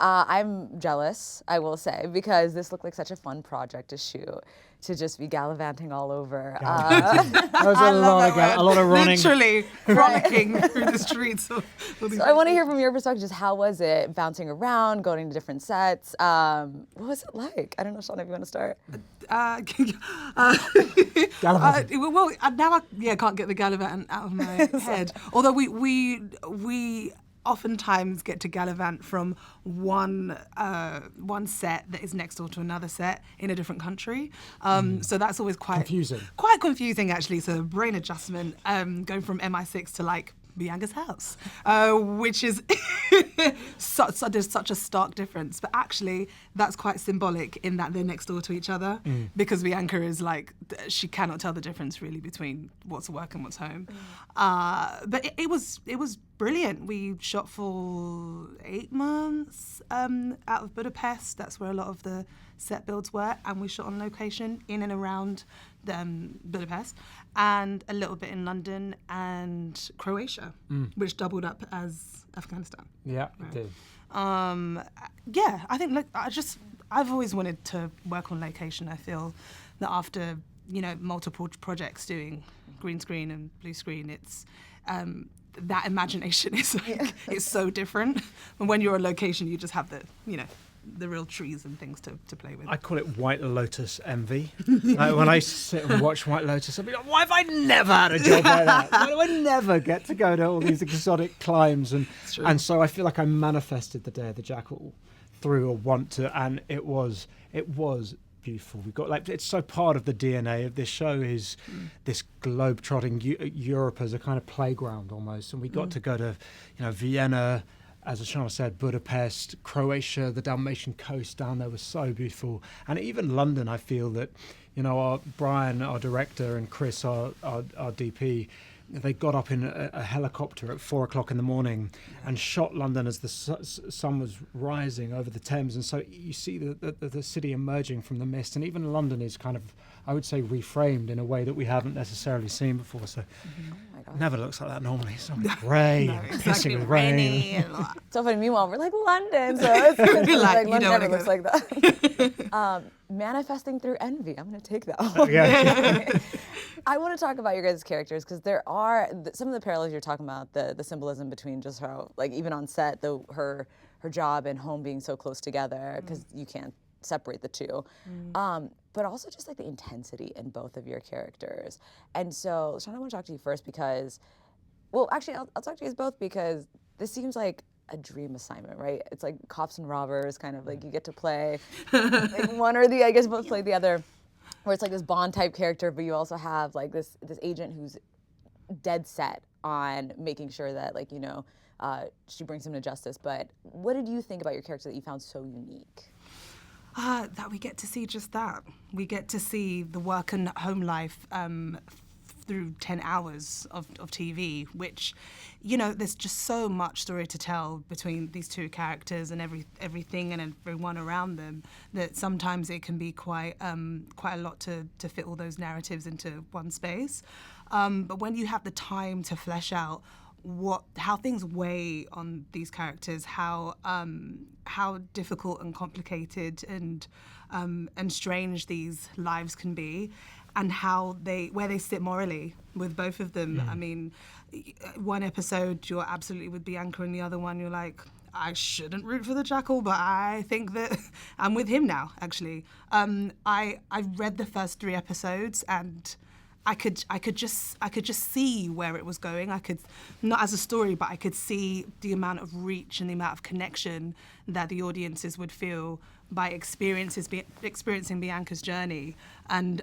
I'm jealous, I will say, because this looked like such a fun project to shoot, to just be gallivanting all over. That was a lot of running. Literally frolicking through the streets. So I want to hear from your perspective, just how was it bouncing around, going to different sets? What was it like? I don't know, Shauna, if you want to start. Well, now I can't get the gallivant out of my head. Although we oftentimes get to gallivant from one set that is next door to another set in a different country. So that's always quite confusing actually. So brain adjustment, going from MI6 to like Bianca's house, which is there's such a stark difference. But actually, that's quite symbolic in that they're next door to each other, because Bianca is like, she cannot tell the difference really between what's work and what's home. But it was brilliant. We shot for 8 months out of Budapest. That's where a lot of the set builds were, and we shot on location in and around Budapest, and a little bit in London and Croatia, which doubled up as Afghanistan. Yeah, it did. Yeah, I think I've always wanted to work on location. I feel that after multiple projects doing green screen and blue screen, it's that imagination is like it's so different. And when you're on location, you just have the real trees and things to play with. I call it White Lotus envy. Like when I sit and watch White Lotus, I'll be like, why have I never had a job like that? Why do I never get to go to all these exotic climes? And so I feel like I manifested the Day of the Jackal through a want to, and it was beautiful. We've got it's so part of the DNA of this show is this globe-trotting Europe as a kind of playground almost, and we got to go to Vienna, as Ashana said, Budapest, Croatia, the Dalmatian coast down there was so beautiful. And even London, I feel that, Brian, our director, and Chris, our DP, they got up in a helicopter at 4:00 in the morning and shot London as the sun was rising over the Thames. And so you see the city emerging from the mist. And even London is kind of, I would say, reframed in a way that we haven't necessarily seen before. So it never looks like that normally. It's not grey, pissing with rain. So funny. Meanwhile, we're like London, so it's like London never looks like that. Manifesting through envy. I'm going to take that one. Yeah. I want to talk about your guys' characters because there are some of the parallels you're talking about, the symbolism between just how, like, even on set, her job and home being so close together, because you can't separate the two. But also just like the intensity in both of your characters. And so, Shauna, I want to talk to you first because, well, actually, I'll talk to you guys both because this seems like a dream assignment, right? It's like cops and robbers, kind of like you get to play like one or the, I guess both play the other, where it's like this Bond type character, but you also have like this agent who's dead set on making sure that she brings him to justice. But what did you think about your character that you found so unique? That we get to see just that. We get to see the work and home life through 10 hours of TV, which, there's just so much story to tell between these two characters and everything and everyone around them that sometimes it can be quite a lot to fit all those narratives into one space. But when you have the time to flesh out how things weigh on these characters, how difficult and complicated and strange these lives can be, and where they sit morally with both of them. I mean, one episode you're absolutely with Bianca, and the other one you're like, I shouldn't root for the Jackal, but I think that I'm with him now. Actually, I read the first 3 episodes and I could just see where it was going. I could, not as a story, but I could see the amount of reach and the amount of connection that the audiences would feel by experiencing Bianca's journey, and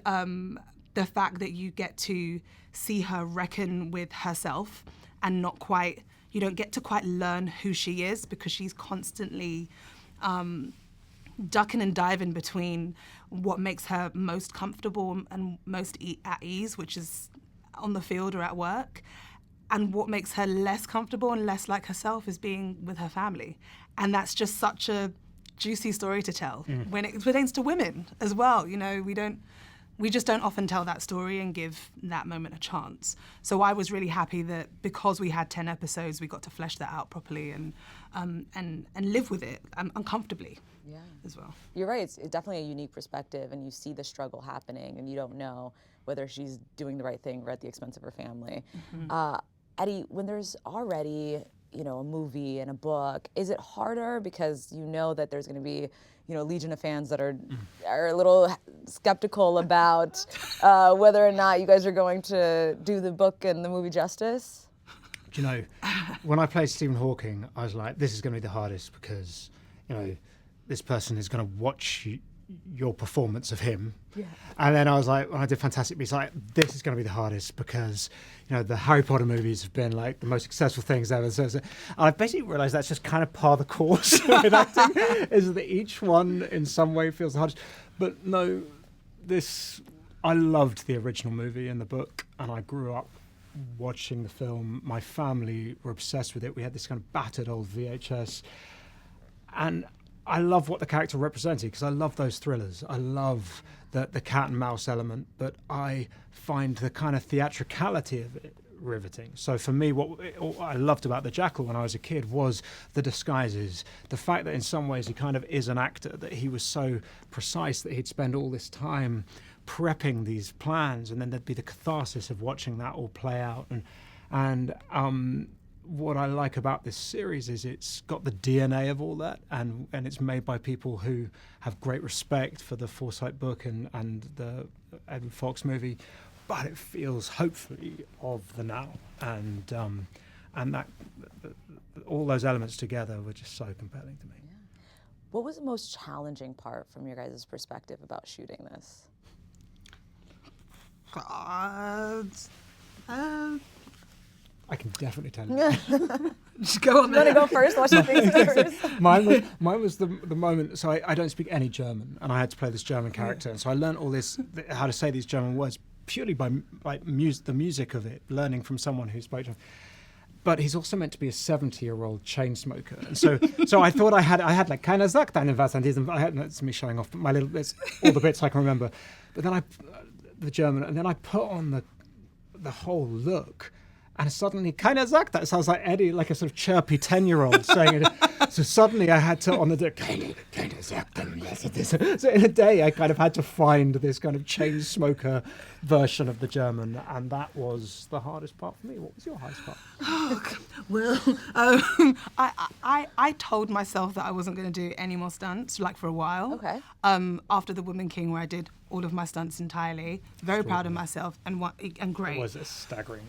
the fact that you get to see her reckon with herself and you don't get to quite learn who she is, because she's constantly ducking and diving between what makes her most comfortable and most at ease, which is on the field or at work, and what makes her less comfortable and less like herself is being with her family. And that's just such a juicy story to tell when it pertains to women as well. We don't We just don't often tell that story and give that moment a chance. So I was really happy that because we had 10 episodes, we got to flesh that out properly and live with it uncomfortably as well. You're right, it's definitely a unique perspective, and you see the struggle happening, and you don't know whether she's doing the right thing or at the expense of her family. Eddie, when there's already, you know, a movie and a book, is it harder because you know that there's going to be, you know, a legion of fans that are a little skeptical about whether or not you guys are going to do the book and the movie justice? Do you know, when I played Stephen Hawking, I was like, this is going to be the hardest because, you know, this person is going to watch your performance of him. Yeah. And then I was like, when I did Fantastic Beasts, like, this is going to be the hardest because, you know, the Harry Potter movies have been like the most successful things ever. So I basically realised that's just kind of par the course with acting, is that each one in some way feels the hardest. But no, I loved the original movie and the book, and I grew up watching the film. My family were obsessed with it. We had this kind of battered old VHS. And I love what the character represented because I love those thrillers. I love the cat and mouse element, but I find the kind of theatricality of it riveting. So for me, what I loved about the Jackal when I was a kid was the disguises, the fact that in some ways he kind of is an actor, that he was so precise that he'd spend all this time prepping these plans, and then there'd be the catharsis of watching that all play out. And what I like about this series is it's got the DNA of all that, and it's made by people who have great respect for the Forsyth book and the Edward Fox movie, but it feels hopefully of the now, and that all those elements together were just so compelling to me. Yeah. What was the most challenging part from your guys' perspective about shooting this? I can definitely tell you. Just go on You want to there. go first? Watch your face first. Mine was the moment. So I don't speak any German, and I had to play this German character, and so I learned all this, how to say these German words purely by the music of it, learning from someone who spoke German. But he's also meant to be a 70-year-old chain smoker, and so I thought I had like keiner sagt einen was an diesem. That's me showing off my little bits, all the bits I can remember. But then the German, and then I put on the whole look. And suddenly, keiner sagt that. It sounds like Eddie, like a sort of chirpy 10-year-old saying it. So suddenly I had to, on the day, keiner sagt das. So in a day, I kind of had to find this kind of chain smoker version of the German. And that was the hardest part for me. What was your hardest part? Well, I told myself that I wasn't going to do any more stunts, like for a while. Okay. After The Woman King, where I did all of my stunts entirely, very proud of myself and great. It was a staggering.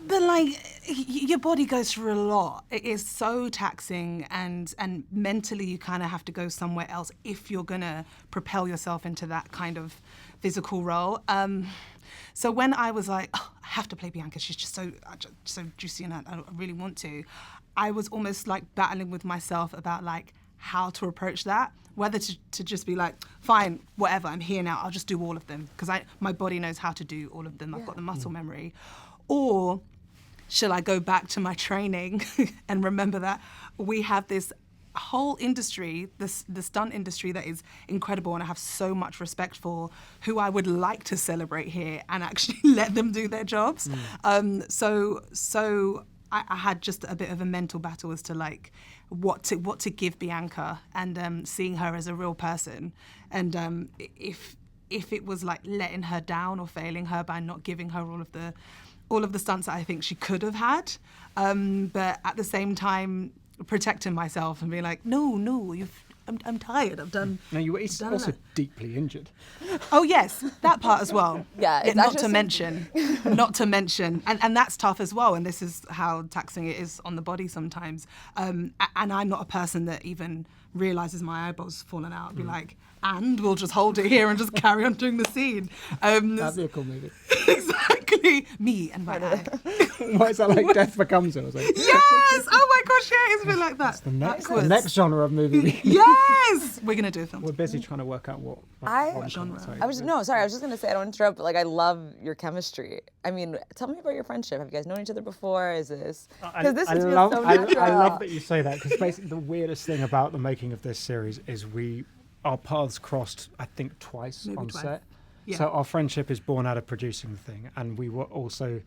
But like, your body goes through a lot. It is so taxing, and mentally you kind of have to go somewhere else if you're gonna propel yourself into that kind of physical role. So when I was like, oh, I have to play Bianca, she's just so juicy, and I really want to, I was almost like battling with myself about like how to approach that, whether to just be like, fine, whatever, I'm here now, I'll just do all of them, because my body knows how to do all of them, I've got the muscle memory. Or shall I go back to my training and remember that we have this whole industry, the stunt industry, that is incredible, and I have so much respect for, who I would like to celebrate here and actually let them do their jobs. So I had just a bit of a mental battle as to like what to give Bianca, and seeing her as a real person, and if it was like letting her down or failing her by not giving her all of the stunts that I think she could have had, but at the same time protecting myself and being like, no, I'm tired. I've done. No, you were also that. deeply injured. Oh yes, that part as well. Yeah, it's not to mention, and that's tough as well. And this is how taxing it is on the body sometimes. And I'm not a person that even realizes my eyeball's fallen out. I'd be like, and we'll just hold it here and just carry on doing the scene. That'd be a cool movie. Exactly, me and my eye. Why is that like Death Becomes It? I was like, Yes! Oh my gosh, yeah, it's a bit like that. the next genre of movie. Yes! We're going to do a film. We're busy trying to work out what genre. I was just going to say, I don't interrupt, but like, I love your chemistry. I mean, tell me about your friendship. Have you guys known each other before? Is this? Because this feels so natural. I love that you say that, because basically the weirdest thing about the making of this series is our paths crossed, I think, twice on set. Yeah. So our friendship is born out of producing the thing, and we were also.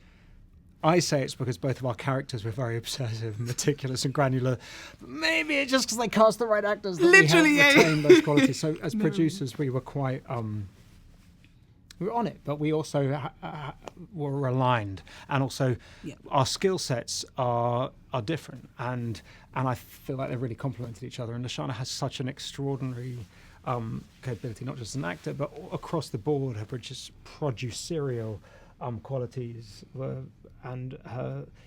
I say it's because both of our characters were very obsessive, meticulous, and granular. But maybe it's just because they cast the right actors that Literally, we yeah. have retained those qualities. So as producers, we were quite we were on it, but we also were aligned, and also our skill sets are different, and I feel like they really complemented each other. And Lashana has such an extraordinary capability, not just as an actor, but across the board. Her producerial qualities and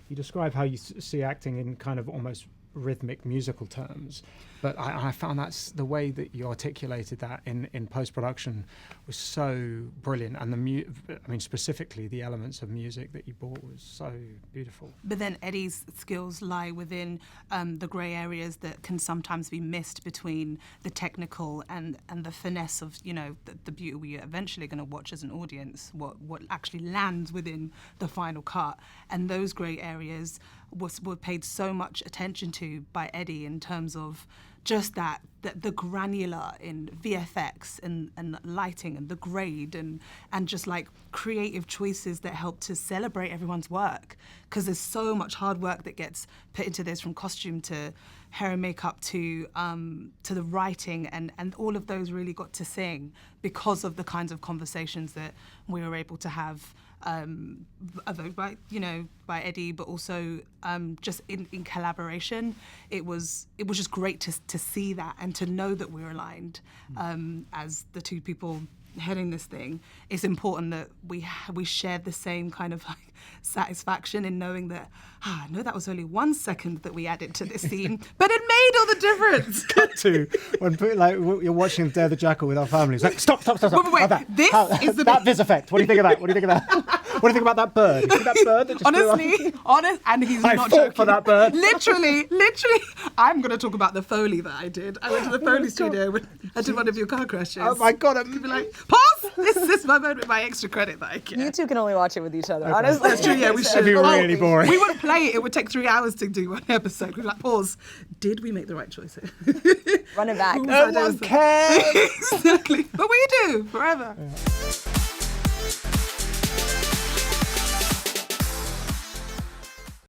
you describe how you see acting in kind of almost rhythmic musical terms, but I found that's the way that you articulated that in post-production was so brilliant, and specifically the elements of music that you brought was so beautiful. But then Eddie's skills lie within the grey areas that can sometimes be missed between the technical and the finesse of, the beauty we're eventually going to watch as an audience, what actually lands within the final cut. And those grey areas were paid so much attention to by Eddie in terms of just that the granular in VFX and lighting and the grade and just like creative choices that help to celebrate everyone's work, because there's so much hard work that gets put into this, from costume to hair and makeup to the writing, and all of those really got to sing because of the kinds of conversations that we were able to have evoked by Eddie, but also just in collaboration. It was just great to see that and to know that we're aligned as the two people heading this thing. It's important that we shared the same kind of like satisfaction in knowing that I know that was only 1 second that we added to this scene, but it made all the difference. Cut to when you're watching Dare the Jackal with our families. Like, stop. Wait, that Viz effect. What do you think of that? What do you think about that bird? You see that bird that just honest, and he's I not fought joking. for that bird. Literally, I'm going to talk about the Foley that I did. I went to the Foley studio when I did one of your car crashes. Oh my God. You'd be like, pause! This is my moment, my extra credit that I get. You two can only watch it with each other, honestly. That's true, yeah, we should. It'd be really boring. We wouldn't play it. It would take 3 hours to do one episode. We'd be like, pause. Did we make the right choice here? Run it back. No one cares. Exactly. But we do, forever. Yeah.